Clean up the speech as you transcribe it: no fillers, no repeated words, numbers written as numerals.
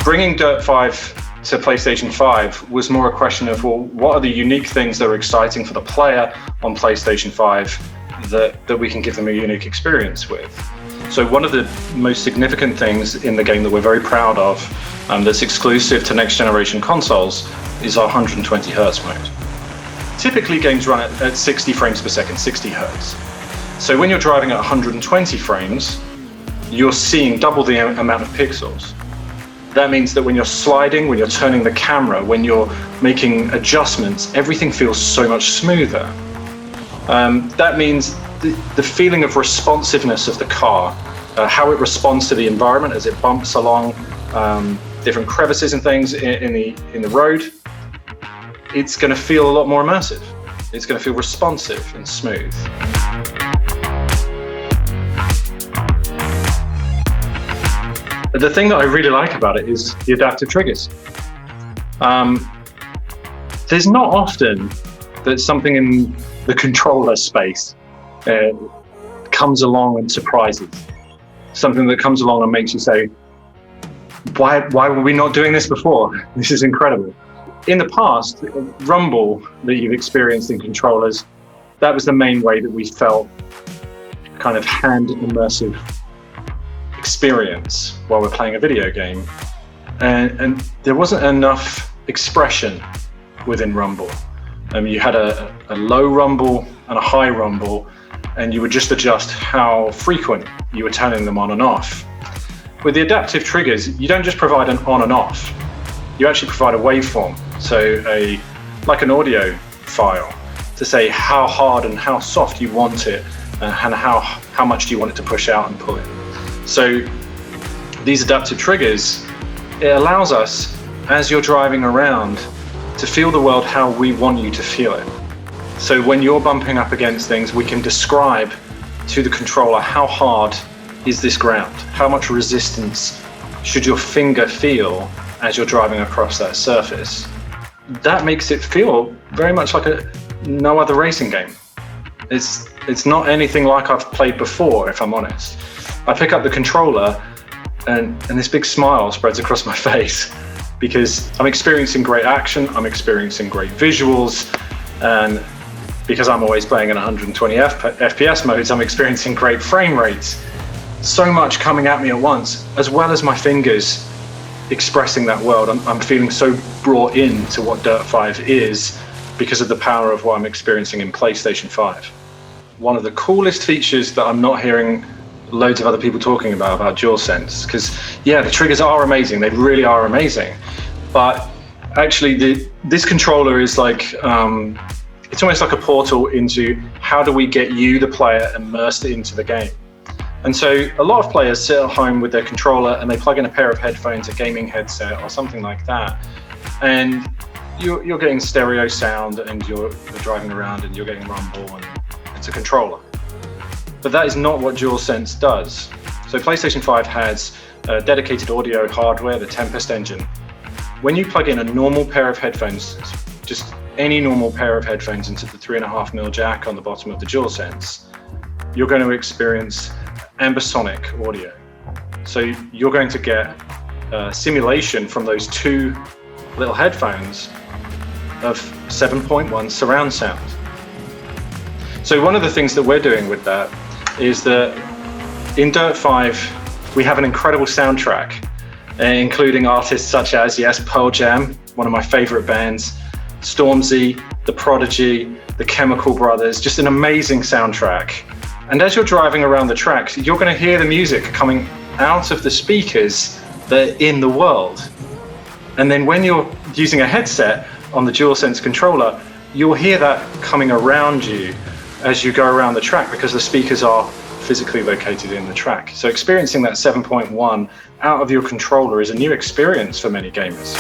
Bringing Dirt 5 to PlayStation 5 was more a question of, well, what are the unique things that are exciting for the player on PlayStation 5 that we can give them a unique experience with? So one of the most significant things in the game that we're very proud of, that's exclusive to next generation consoles, is our 120 Hertz mode. Typically games run at 60 frames per second, 60 Hertz. So when you're driving at 120 frames, you're seeing double the amount of pixels. That means that when you're sliding, when you're turning the camera, when you're making adjustments, everything feels so much smoother. That means the feeling of responsiveness of the car, how it responds to the environment as it bumps along different crevices and things in the road, it's going to feel a lot more immersive. It's going to feel responsive and smooth. The thing that I really like about it is the adaptive triggers. There's not often that something in the controller space comes along and surprises. Something that comes along and makes you say, why were we not doing this before? This is incredible. In the past, rumble that you've experienced in controllers, that was the main way that we felt kind of hand immersive experience while we're playing a video game, and there wasn't enough expression within rumble. You had a low rumble and a high rumble, and you would just adjust how frequent you were turning them on and off. With the adaptive triggers, you don't just provide an on and off, you actually provide a waveform, so like an audio file, to say how hard and how soft you want it, and how much do you want it to push out and pull in. So these adaptive triggers, it allows us, as you're driving around, to feel the world how we want you to feel it. So when you're bumping up against things, we can describe to the controller how hard is this ground? How much resistance should your finger feel as you're driving across that surface? That makes it feel very much like no other racing game. It's not anything like I've played before, if I'm honest. I pick up the controller and this big smile spreads across my face because I'm experiencing great action, I'm experiencing great visuals, and because I'm always playing in 120 FPS modes, I'm experiencing great frame rates. So much coming at me at once, as well as my fingers expressing that world. I'm feeling so brought in to what Dirt 5 is because of the power of what I'm experiencing in PlayStation 5. One of the coolest features that I'm not hearing loads of other people talking about DualSense, because yeah, the triggers are amazing, they really are amazing, but actually this controller is like, it's almost like a portal into how do we get you, the player, immersed into the game. And so a lot of players sit at home with their controller and they plug in a pair of headphones, a gaming headset or something like that, and you're getting stereo sound and you're driving around and you're getting rumble and it's a controller. But that is not what DualSense does. So PlayStation 5 has dedicated audio hardware, the Tempest engine. When you plug in a normal pair of headphones, just any normal pair of headphones into the 3.5mm jack on the bottom of the DualSense, you're going to experience ambisonic audio. So you're going to get simulation from those two little headphones of 7.1 surround sound. So one of the things that we're doing with that is that in Dirt 5, we have an incredible soundtrack, including artists such as, yes, Pearl Jam, one of my favorite bands, Stormzy, The Prodigy, The Chemical Brothers, just an amazing soundtrack. And as you're driving around the tracks, you're going to hear the music coming out of the speakers that are in the world. And then when you're using a headset on the DualSense controller, you'll hear that coming around you as you go around the track because the speakers are physically located in the track. So experiencing that 7.1 out of your controller is a new experience for many gamers.